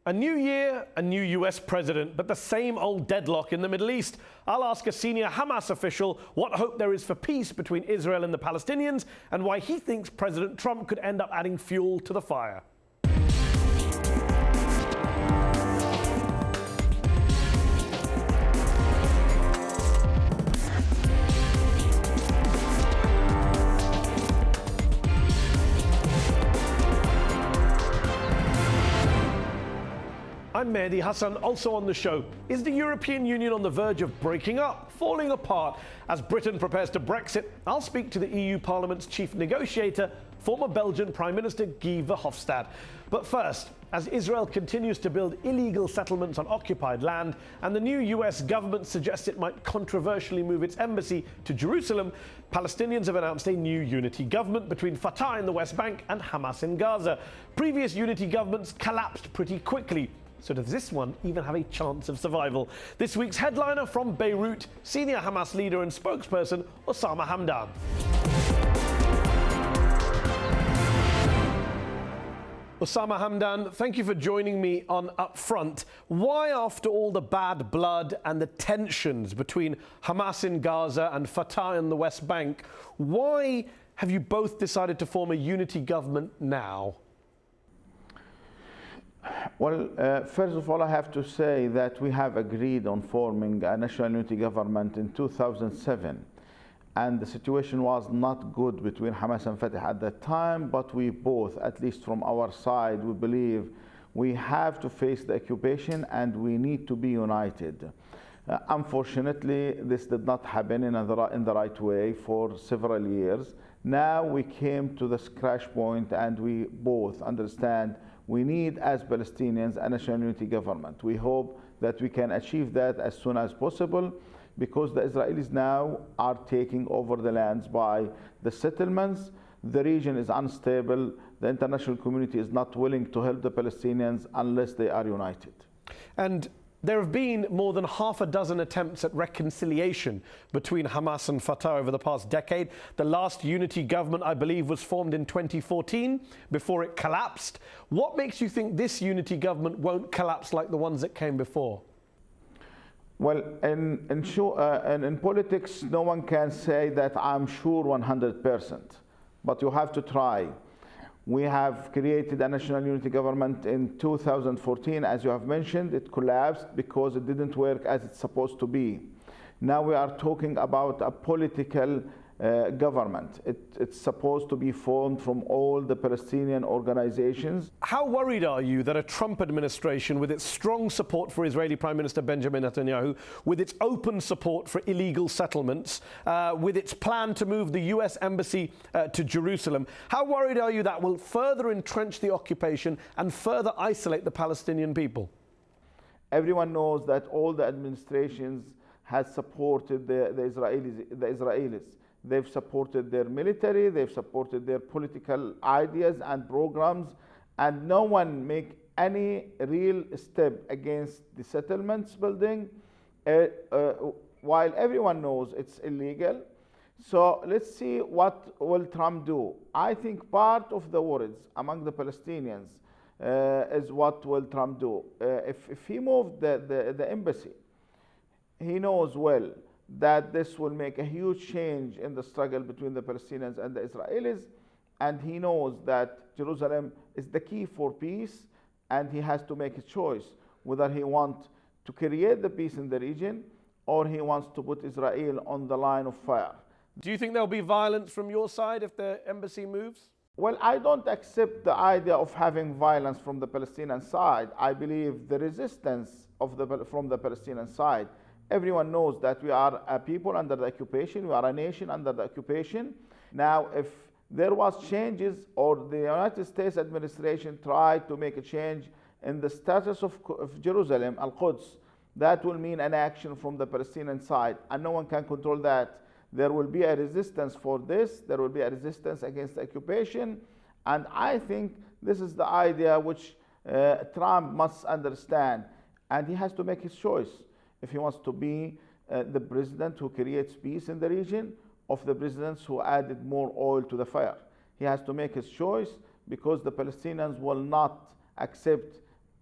A new year, a new US president, but the same old deadlock in the Middle East. I'll ask a senior Hamas official what hope there is for peace between Israel and the Palestinians and why he thinks President Trump could end up adding fuel to the fire. I'm Mehdi Hasan, also on the show. Is the European Union on the verge of breaking up, falling apart, as Britain prepares to Brexit? I'll speak to the EU Parliament's chief negotiator, former Belgian Prime Minister Guy Verhofstadt. But first, as Israel continues to build illegal settlements on occupied land, and the new US government suggests it might controversially move its embassy to Jerusalem, Palestinians have announced a new unity government between Fatah in the West Bank and Hamas in Gaza. Previous unity governments collapsed pretty quickly. So does this one even have a chance of survival? This week's headliner from Beirut, senior Hamas leader and spokesperson Osama Hamdan. Osama Hamdan, thank you for joining me on UpFront. Why, after all the bad blood and the tensions between Hamas in Gaza and Fatah in the West Bank, why have you both decided to form a unity government now? Well, first of all, I have to say that we have agreed on forming a national unity government in 2007. And the situation was not good between Hamas and Fatah at that time, but we both, at least from our side, we believe we have to face the occupation and we need to be united. Unfortunately, this did not happen in the right way for several years. Now we came to this crash point and we both understand we need, as Palestinians, a national unity government. We hope that we can achieve that as soon as possible because the Israelis now are taking over the lands by the settlements. The region is unstable. The international community is not willing to help the Palestinians unless they are united. And there have been more than half a dozen attempts at reconciliation between Hamas and Fatah over the past decade. The last unity government, I believe, was formed in 2014 before it collapsed. What makes you think this unity government won't collapse like the ones that came before? Well, in politics, no one can say that I'm sure 100%, but you have to try. We have created a national unity government in 2014. As you have mentioned, it collapsed because it didn't work as it's supposed to be. Now we are talking about a political government. It's supposed to be formed from all the Palestinian organizations. How worried are you that a Trump administration, with its strong support for Israeli Prime Minister Benjamin Netanyahu, with its open support for illegal settlements, with its plan to move the US embassy to Jerusalem, how worried are you that will further entrench the occupation and further isolate the Palestinian people? Everyone knows that all the administrations has supported the Israelis. They've supported their military, they've supported their political ideas and programs, and no one make any real step against the settlements building, while everyone knows it's illegal. So let's see what will Trump do. I think part of the worries among the Palestinians is what will Trump do. If he moved the embassy, he knows well that this will make a huge change in the struggle between the Palestinians and the Israelis, and he knows that Jerusalem is the key for peace, and he has to make a choice whether he wants to create the peace in the region or he wants to put Israel on the line of fire. Do you think there'll be violence from your side if the embassy moves? Well, I don't accept the idea of having violence from the Palestinian side. I believe the resistance from the Palestinian side. Everyone knows that we are a people under the occupation. We are a nation under the occupation. Now, if there was changes or the United States administration tried to make a change in the status of Jerusalem, Al-Quds, that will mean an action from the Palestinian side, and no one can control that. There will be a resistance for this. There will be a resistance against the occupation. And I think this is the idea which Trump must understand. And he has to make his choice. If he wants to be the president who creates peace in the region, of the presidents who added more oil to the fire. He has to make his choice because the Palestinians will not accept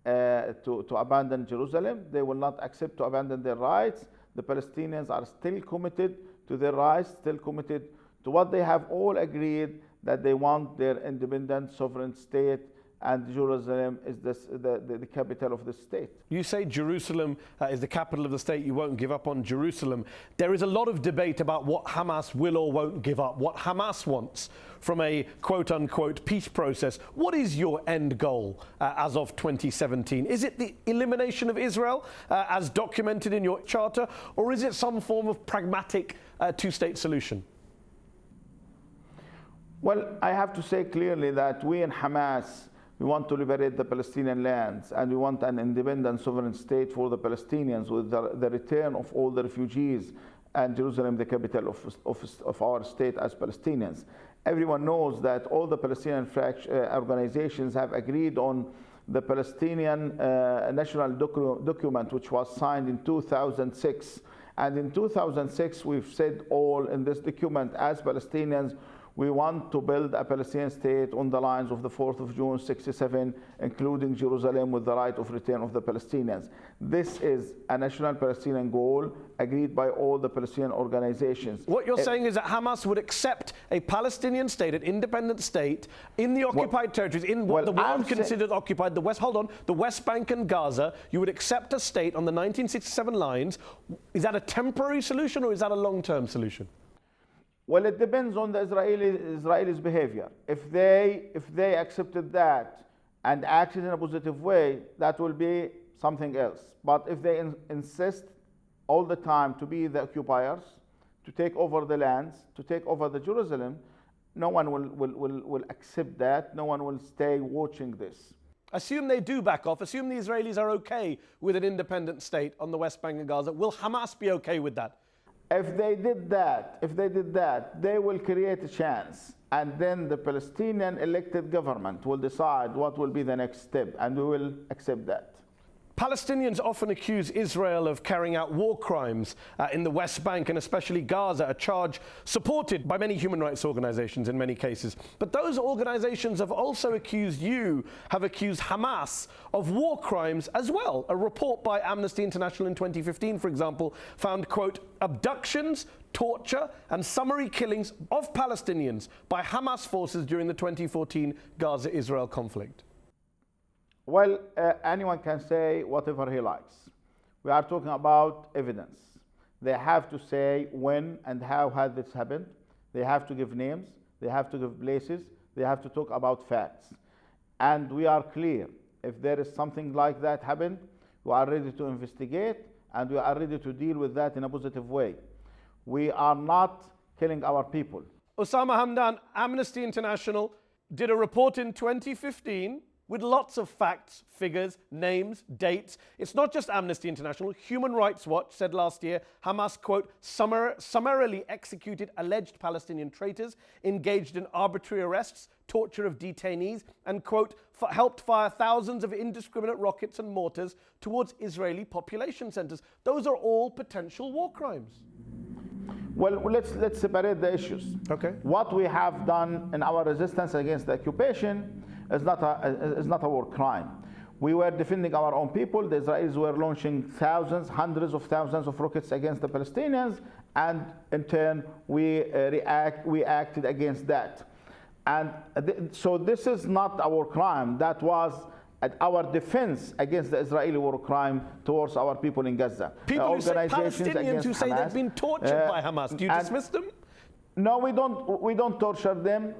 to abandon Jerusalem. They will not accept to abandon their rights. The Palestinians are still committed to their rights, still committed to what they have all agreed, that they want their independent sovereign state, and Jerusalem is the capital of the state. You say Jerusalem is the capital of the state. You won't give up on Jerusalem. There is a lot of debate about what Hamas will or won't give up, what Hamas wants from a quote-unquote peace process. What is your end goal as of 2017? Is it the elimination of Israel as documented in your charter, or is it some form of pragmatic two-state solution? Well, I have to say clearly that we in Hamas, we want to liberate the Palestinian lands, and we want an independent sovereign state for the Palestinians with the return of all the refugees, and Jerusalem the capital of our state as Palestinians. Everyone knows that all the Palestinian organizations have agreed on the Palestinian national document, which was signed in 2006. And in 2006, we've said all in this document, as Palestinians, we want to build a Palestinian state on the lines of the 4th of June, 67, including Jerusalem with the right of return of the Palestinians. This is a national Palestinian goal agreed by all the Palestinian organizations. What you're saying is that Hamas would accept a Palestinian state, an independent state, in the occupied territories, in what the world considers occupied, the West Bank and Gaza. You would accept a state on the 1967 lines. Is that a temporary solution, or is that a long-term solution? Well, it depends on the Israelis' behavior. If they accepted that and acted in a positive way, that will be something else. But if they insist all the time to be the occupiers, to take over the lands, to take over the Jerusalem, no one will accept that. No one will stay watching this. Assume they do back off. Assume the Israelis are okay with an independent state on the West Bank and Gaza. Will Hamas be okay with that? If they did that, they will create a chance, and then the Palestinian elected government will decide what will be the next step, and we will accept that. Palestinians often accuse Israel of carrying out war crimes in the West Bank and especially Gaza, a charge supported by many human rights organizations in many cases. But those organizations have also accused Hamas of war crimes as well. A report by Amnesty International in 2015, for example, found, quote, abductions, torture and summary killings of Palestinians by Hamas forces during the 2014 Gaza-Israel conflict. Well, anyone can say whatever he likes. We are talking about evidence. They have to say when and how had this happened. They have to give names. They have to give places. They have to talk about facts. And we are clear. If there is something like that happened, we are ready to investigate, and we are ready to deal with that in a positive way. We are not killing our people. Osama Hamdan, Amnesty International, did a report in 2015 with lots of facts, figures, names, dates. It's not just Amnesty International. Human Rights Watch said last year Hamas, quote, summarily executed alleged Palestinian traitors, engaged in arbitrary arrests, torture of detainees, and, quote, helped fire thousands of indiscriminate rockets and mortars towards Israeli population centers. Those are all potential war crimes. Well, let's separate the issues. Okay. What we have done in our resistance against the occupation is not a war crime. We were defending our own people. The Israelis were launching thousands, hundreds of thousands of rockets against the Palestinians, and in turn we acted against that. And so this is not a war crime. That was our defense against the Israeli war crime towards our people in Gaza. People who say Palestinians who say they've been tortured by Hamas. Do you dismiss them? No, we don't torture them.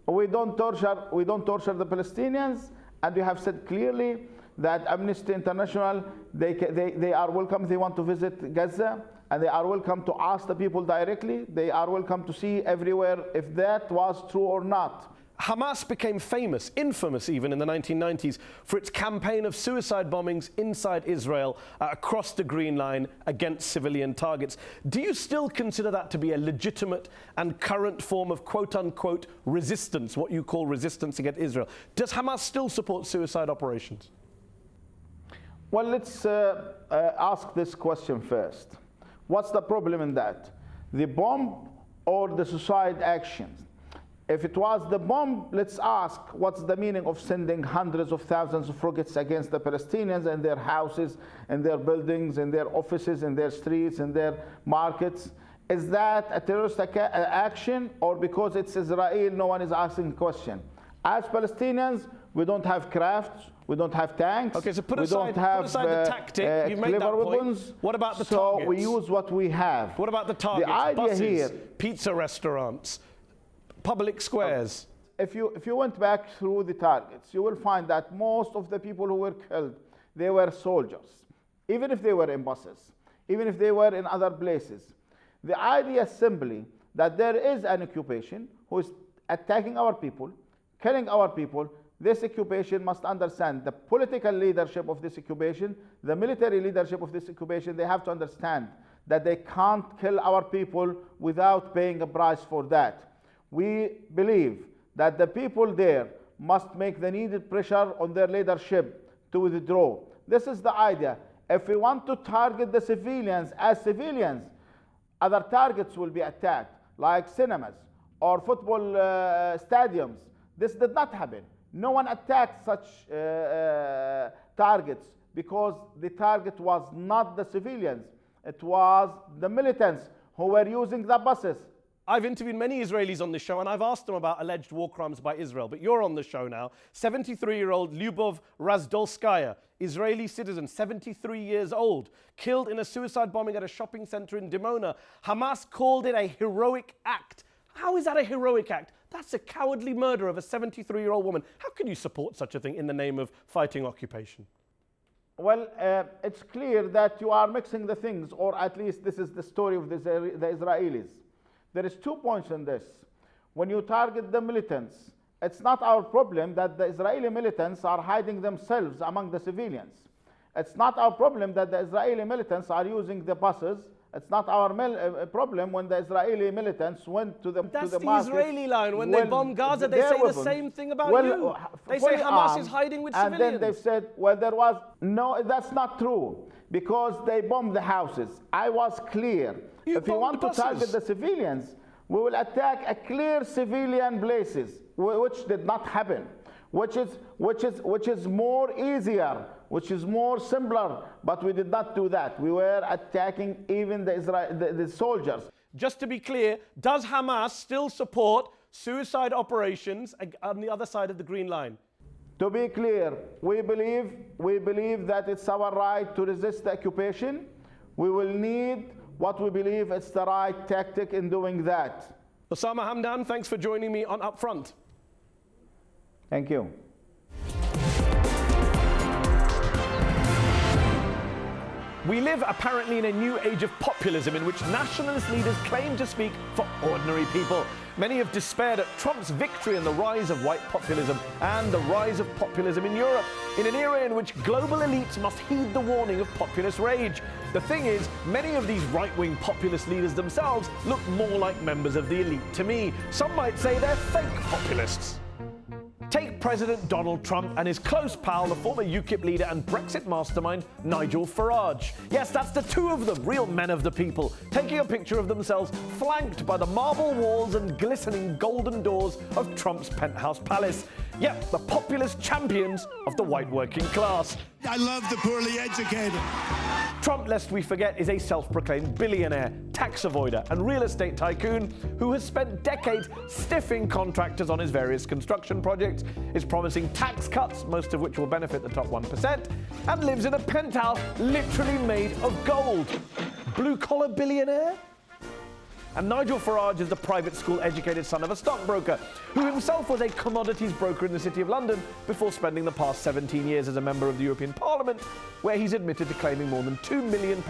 We don't torture the Palestinians, and we have said clearly that Amnesty International, they are welcome. They want to visit Gaza, and they are welcome to ask the people directly. They are welcome to see everywhere if that was true or not. Hamas became famous, infamous even in the 1990s, for its campaign of suicide bombings inside Israel across the Green Line against civilian targets. Do you still consider that to be a legitimate and current form of quote-unquote resistance, what you call resistance against Israel? Does Hamas still support suicide operations? Well, let's ask this question first. What's the problem in that? The bomb or the suicide actions? If it was the bomb, let's ask what's the meaning of sending hundreds of thousands of rockets against the Palestinians and their houses and their buildings and their offices and their streets and their markets? Is that a terrorist action, or because it's Israel, no one is asking the question? As Palestinians, we don't have crafts, we don't have tanks, okay, so put we aside, don't have put aside the tactic. You've made that point. weapons. What about the targets? So we use what we have. What about the targets? The idea buses, here, pizza restaurants, public squares. If you went back through the targets, you will find that most of the people who were killed, they were soldiers, even if they were in buses, even if they were in other places. The idea is simply that there is an occupation who is attacking our people, killing our people. This occupation must understand the political leadership of this occupation, the military leadership of this occupation. They have to understand that they can't kill our people without paying a price for that. We believe that the people there must make the needed pressure on their leadership to withdraw. This is the idea. If we want to target the civilians as civilians, other targets will be attacked, like cinemas or football stadiums. This did not happen. No one attacked such targets because the target was not the civilians. It was the militants who were using the buses. I've interviewed many Israelis on this show, and I've asked them about alleged war crimes by Israel. But you're on the show now. 73-year-old Lyubov Razdolskaya, Israeli citizen, 73 years old, killed in a suicide bombing at a shopping center in Dimona. Hamas called it a heroic act. How is that a heroic act? That's a cowardly murder of a 73-year-old woman. How can you support such a thing in the name of fighting occupation? Well, it's clear that you are mixing the things, or at least this is the story of the Israelis. There is 2 points in this. When you target the militants, it's not our problem that the Israeli militants are hiding themselves among the civilians. It's not our problem that the Israeli militants are using the buses. It's not our problem when the Israeli militants went to the market. That's the Israeli line. When they bomb Gaza, they say the same thing about you. They say Hamas is hiding with civilians. And then they've said, well, there was... No, that's not true, because they bombed the houses. I was clear. If you want to target the civilians, we will attack a clear civilian places, which did not happen, which is more easier, which is more simpler, but we did not do that. We were attacking even the soldiers. Just to be clear, does Hamas still support suicide operations on the other side of the Green Line? To be clear, we believe that it's our right to resist the occupation. We will need what we believe is the right tactic in doing that. Osama Hamdan, thanks for joining me on UpFront. Thank you. We live apparently in a new age of populism in which nationalist leaders claim to speak for ordinary people. Many have despaired at Trump's victory and the rise of white populism and the rise of populism in Europe, in an era in which global elites must heed the warning of populist rage. The thing is, many of these right-wing populist leaders themselves look more like members of the elite to me. Some might say they're fake populists. Take President Donald Trump and his close pal, the former UKIP leader and Brexit mastermind, Nigel Farage. Yes, that's the two of them, real men of the people, taking a picture of themselves flanked by the marble walls and glistening golden doors of Trump's penthouse palace. Yep, the populist champions of the white working class. I love the poorly educated. Trump, lest we forget, is a self-proclaimed billionaire, tax avoider and real estate tycoon who has spent decades stiffing contractors on his various construction projects, is promising tax cuts, most of which will benefit the top 1%, and lives in a penthouse literally made of gold. Blue-collar billionaire? And Nigel Farage is the private school-educated son of a stockbroker, who himself was a commodities broker in the City of London before spending the past 17 years as a member of the European Parliament, where he's admitted to claiming more than £2 million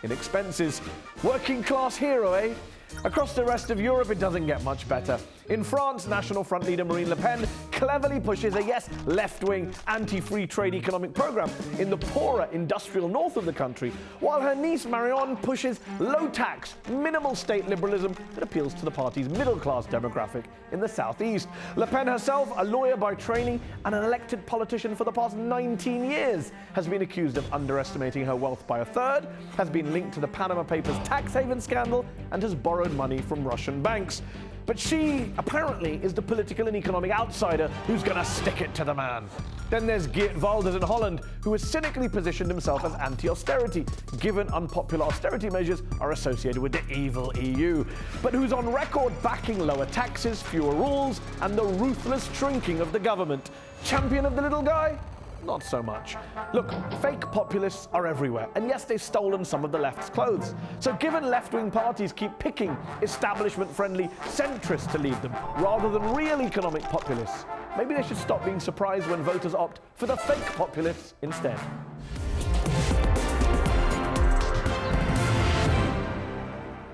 in expenses. Working class hero, eh? Across the rest of Europe, it doesn't get much better. In France, National Front leader Marine Le Pen cleverly pushes a, yes, left-wing, anti-free trade economic program in the poorer industrial north of the country, while her niece Marion pushes low-tax, minimal state liberalism that appeals to the party's middle-class demographic in the southeast. Le Pen herself, a lawyer by training and an elected politician for the past 19 years, has been accused of underestimating her wealth by a third, has been linked to the Panama Papers tax haven scandal, and has borrowed money from Russian banks. But she, apparently, is the political and economic outsider who's going to stick it to the man. Then there's Geert Wilders in Holland, who has cynically positioned himself as anti-austerity, given unpopular austerity measures are associated with the evil EU, but who's on record backing lower taxes, fewer rules, and the ruthless shrinking of the government. Champion of the little guy? Not so much. Look, fake populists are everywhere, and yes, they've stolen some of the left's clothes. So given left-wing parties keep picking establishment-friendly centrists to lead them, rather than real economic populists, maybe they should stop being surprised when voters opt for the fake populists instead.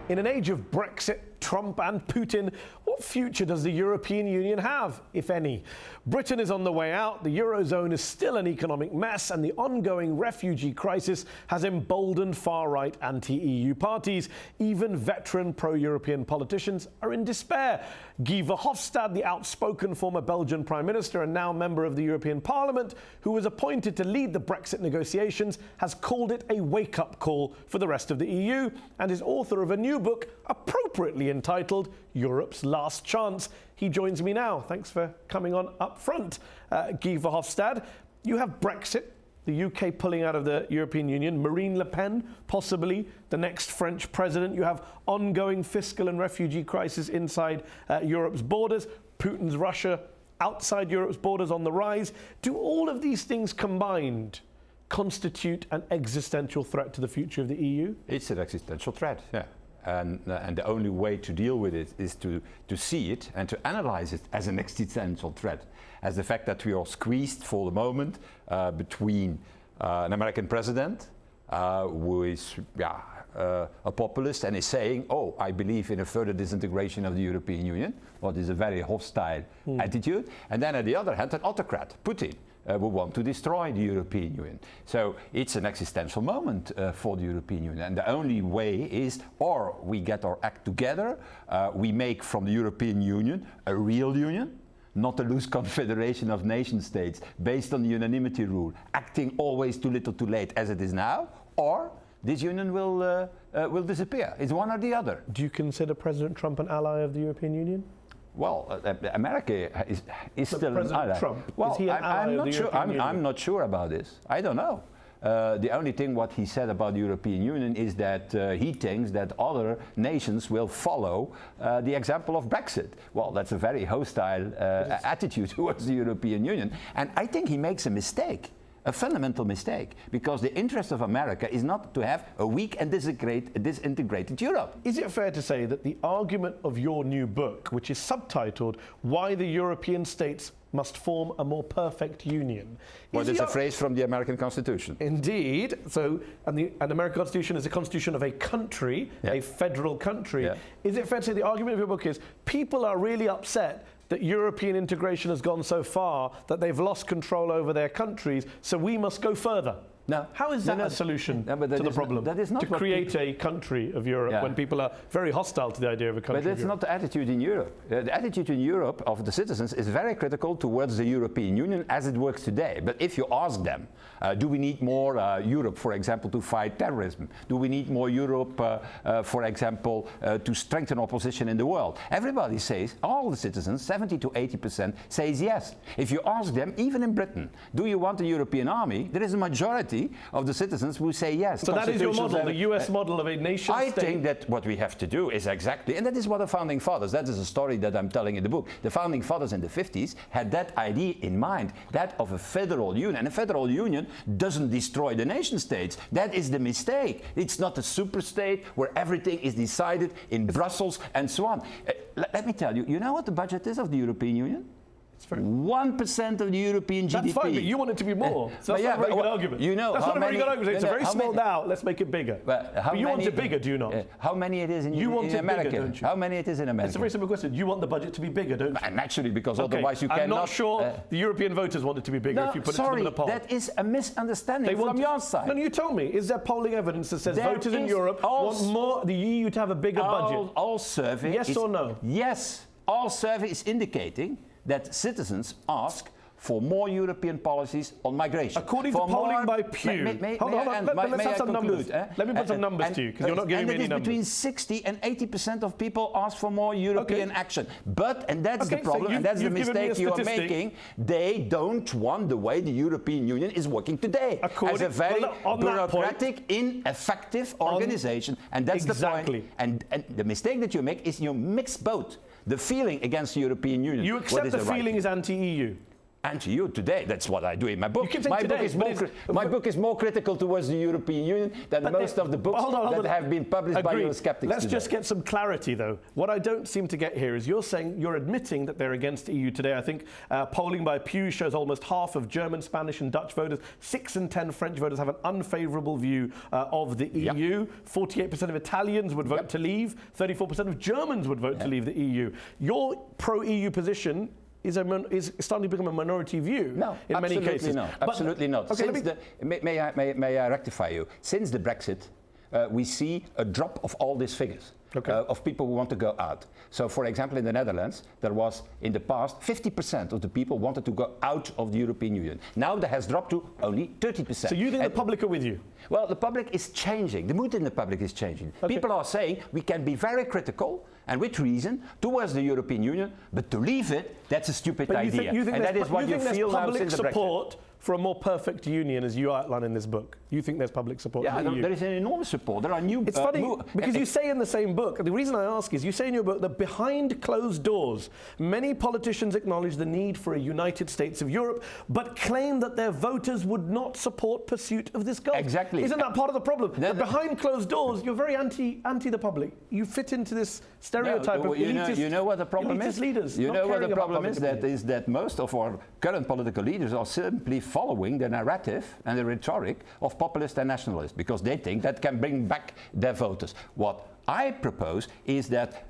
In an age of Brexit, Trump and Putin, what future does the European Union have, if any? Britain is on the way out, the Eurozone is still an economic mess, and the ongoing refugee crisis has emboldened far-right anti-EU parties. Even veteran pro-European politicians are in despair. Guy Verhofstadt, the outspoken former Belgian Prime Minister and now member of the European Parliament, who was appointed to lead the Brexit negotiations, has called it a wake-up call for the rest of the EU, and is author of a new book appropriately entitled Europe's Last Chance. He joins me now. Thanks for coming on UpFront. Guy Verhofstadt, you have Brexit, the UK pulling out of the European Union, Marine Le Pen, possibly the next French president. You have ongoing fiscal and refugee crisis inside Europe's borders, Putin's Russia outside Europe's borders on the rise. Do all of these things combined constitute an existential threat to the future of the EU? It's an existential threat, yeah. And the only way to deal with it is to see it and to analyze it as an existential threat, as the fact that we are squeezed for the moment between an American president who is a populist and is saying, oh, I believe in a further disintegration of the European Union, what is a very hostile attitude, and then on the other hand, an autocrat, Putin, who want to destroy the European Union. So it's an existential moment for the European Union. And the only way is, or we get our act together, we make from the European Union a real union, not a loose confederation of nation states based on the unanimity rule, acting always too little too late as it is now, or this union will disappear. It's one or the other. Do you consider President Trump an ally of the European Union? Well, America is still an ally. Trump, well, is he an ally of the European Union? I'm not sure about this. I don't know. The only thing what he said about the European Union is that he thinks that other nations will follow the example of Brexit. Well, that's a very hostile attitude towards the European Union. And I think he makes a mistake. A fundamental mistake, because the interest of America is not to have a weak and disintegrated Europe. Is it fair to say that the argument of your new book, which is subtitled Why the European States Must Form a More Perfect Union? Well, there's a phrase from the American Constitution. Indeed. So, and the American Constitution is a constitution of a country, a federal country. Yeah. Is it fair to say the argument of your book is people are really upset that European integration has gone so far that they've lost control over their countries, so we must go further? No. How is that a solution to the problem? That is not to create a country of Europe when people are very hostile to the idea of a country. But that's not the attitude in Europe. The attitude in Europe of the citizens is very critical towards the European Union as it works today. But if you ask them, do we need more Europe, for example, to fight terrorism? Do we need more Europe, for example, to strengthen our position in the world? Everybody says, all the citizens, 70 to 80% says yes. If you ask them, even in Britain, do you want a European army? There is a majority of the citizens who say yes. So that is your model, the US model of a nation state? I think that what we have to do is exactly, and that is what the founding fathers, that is a story that I'm telling in the book. The founding fathers in the 50s had that idea in mind, that of a federal union. And a federal union doesn't destroy the nation states. That is the mistake. It's not a super state where everything is decided in Brussels and so on. Let me tell you, you know what the budget is of the European Union? 1% of the European GDP. That's fine, but you want it to be more. So that's not a very good argument. You know, that's not a very good argument. It's a very small now. Let's make it bigger. But you want it bigger, do you not? How many it is in America? Bigger, don't you? How many it is in America? It's a very simple question. You want the budget to be bigger, don't you? Naturally, because otherwise you cannot. I'm not sure the European voters want it to be bigger if you put it to them in a poll. That is a misunderstanding from your side. No, you told me. Is there polling evidence that says voters in Europe want more the EU to have a bigger budget? All surveys. Yes or no? Yes. All surveys indicating that citizens ask for more European policies on migration. According to polling by Pew, hold on, let's have some numbers. Let me put some numbers to you, because you're not giving me any numbers. Between 60 and 80% of people ask for more European action. But, and that's the problem, and that's the mistake you are making, they don't want the way the European Union is working today. As a very bureaucratic, ineffective organization. And that's the point. And the mistake that you make is you mix both. The feeling against the European Union. You accept the feeling is anti-EU? Anti-EU today. That's what I do in my book. My book is more critical towards the European Union than most of the books that have been published by Eurosceptics. Let's just get some clarity, though. What I don't seem to get here is you're admitting that they're against the EU today. I think polling by Pew shows almost half of German, Spanish and Dutch voters, 6 in 10 French voters have an unfavourable view of the EU. 48% of Italians would vote to leave. 34% of Germans would vote to leave the EU. Your pro-EU position is starting to become a minority view in many cases. Absolutely not. Okay, may I rectify you? Since the Brexit, we see a drop of all these figures. Of people who want to go out. So, for example, in the Netherlands, there was, in the past, 50% of the people wanted to go out of the European Union. Now that has dropped to only 30%. So you think the public are with you? Well, the public is changing. The mood in the public is changing. People are saying we can be very critical, and with reason, towards the European Union, but to leave it, that's a stupid idea. And that is what you feel now since the Brexit. For a more perfect union, as you outline in this book. You think there's public support for the EU? There is an enormous support. There are new... It's funny, because you say in the same book, the reason I ask is, you say in your book that behind closed doors, many politicians acknowledge the need for a United States of Europe, but claim that their voters would not support pursuit of this goal. Exactly. Isn't that part of the problem? That behind closed doors, you're very anti the public. You fit into this stereotype of elitist, you know what the problem is? Leaders. You know what the problem is? That most of our current political leaders are simply following the narrative and the rhetoric of populists and nationalists, because they think that can bring back their voters. What I propose is that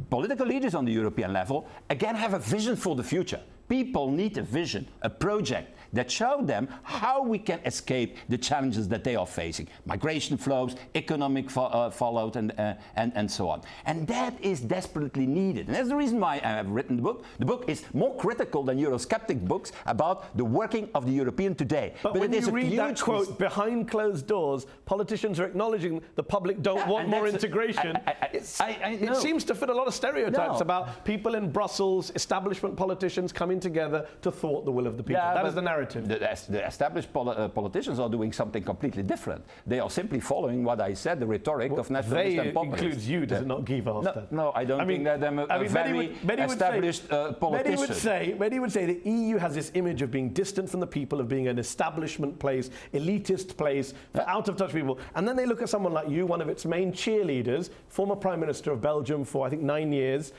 political leaders on the European level again have a vision for the future. People need a vision, a project that shows them how we can escape the challenges that they are facing. Migration flows, economic fallout, and so on. And that is desperately needed. And that's the reason why I have written the book. The book is more critical than Eurosceptic books about the working of the European today. But when you read that quote, behind closed doors, politicians are acknowledging the public don't want more integration. It seems to fit a lot of stereotypes about people in Brussels, establishment politicians coming together to thwart the will of the people. That is the narrative. The established politicians are doing something completely different. They are simply following what I said, the rhetoric of nationalists and populists. They includes you, does it not, Guy Verhofstadt? No, I don't think that I'm a very established politician. Mehdi would say the EU has this image of being distant from the people, of being an establishment place, elitist place, for out-of-touch people. And then they look at someone like you, one of its main cheerleaders, former Prime Minister of Belgium for, I think, 9 years,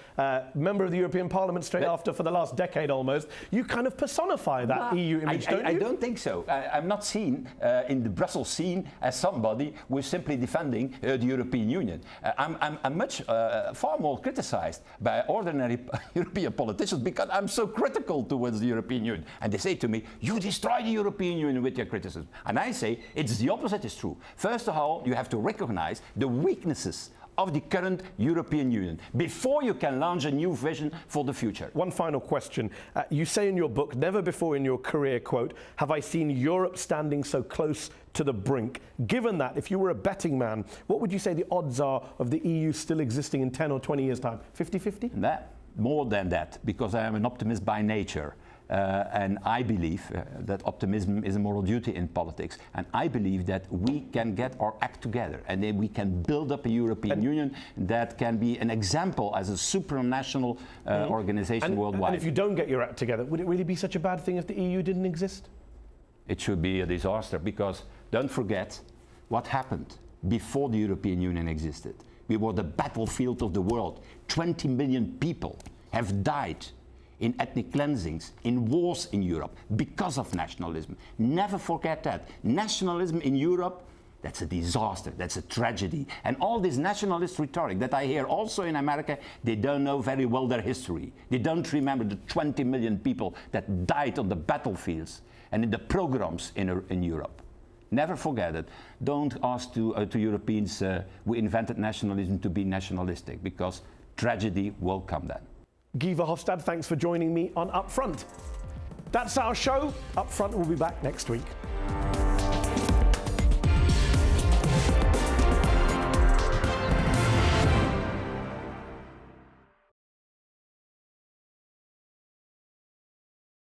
member of the European Parliament straight after for the last decade almost. You kind of personify that EU image. I don't think so. I'm not seen in the Brussels scene as somebody who is simply defending the European Union. I'm much far more criticized by ordinary European politicians because I'm so critical towards the European Union. And they say to me, you destroy the European Union with your criticism. And I say, it's the opposite is true. First of all, you have to recognize the weaknesses of the current European Union before you can launch a new vision for the future. One final question. You say in your book, never before in your career, quote, have I seen Europe standing so close to the brink. Given that, if you were a betting man, what would you say the odds are of the EU still existing in 10 or 20 years' time? 50-50? More than that, because I am an optimist by nature. And I believe that optimism is a moral duty in politics. And I believe that we can get our act together and then we can build up a European Union that can be an example as a supranational organization worldwide. And if you don't get your act together, would it really be such a bad thing if the EU didn't exist? It should be a disaster, because don't forget what happened before the European Union existed. We were the battlefield of the world. 20 million people have died in ethnic cleansings, in wars in Europe, because of nationalism. Never forget that. Nationalism in Europe, that's a disaster, that's a tragedy. And all this nationalist rhetoric that I hear also in America, they don't know very well their history. They don't remember the 20 million people that died on the battlefields and in the pogroms in Europe. Never forget it. Don't ask to Europeans who invented nationalism to be nationalistic, because tragedy will come then. Guy Verhofstadt, thanks for joining me on UpFront. That's our show. Up Front will be back next week.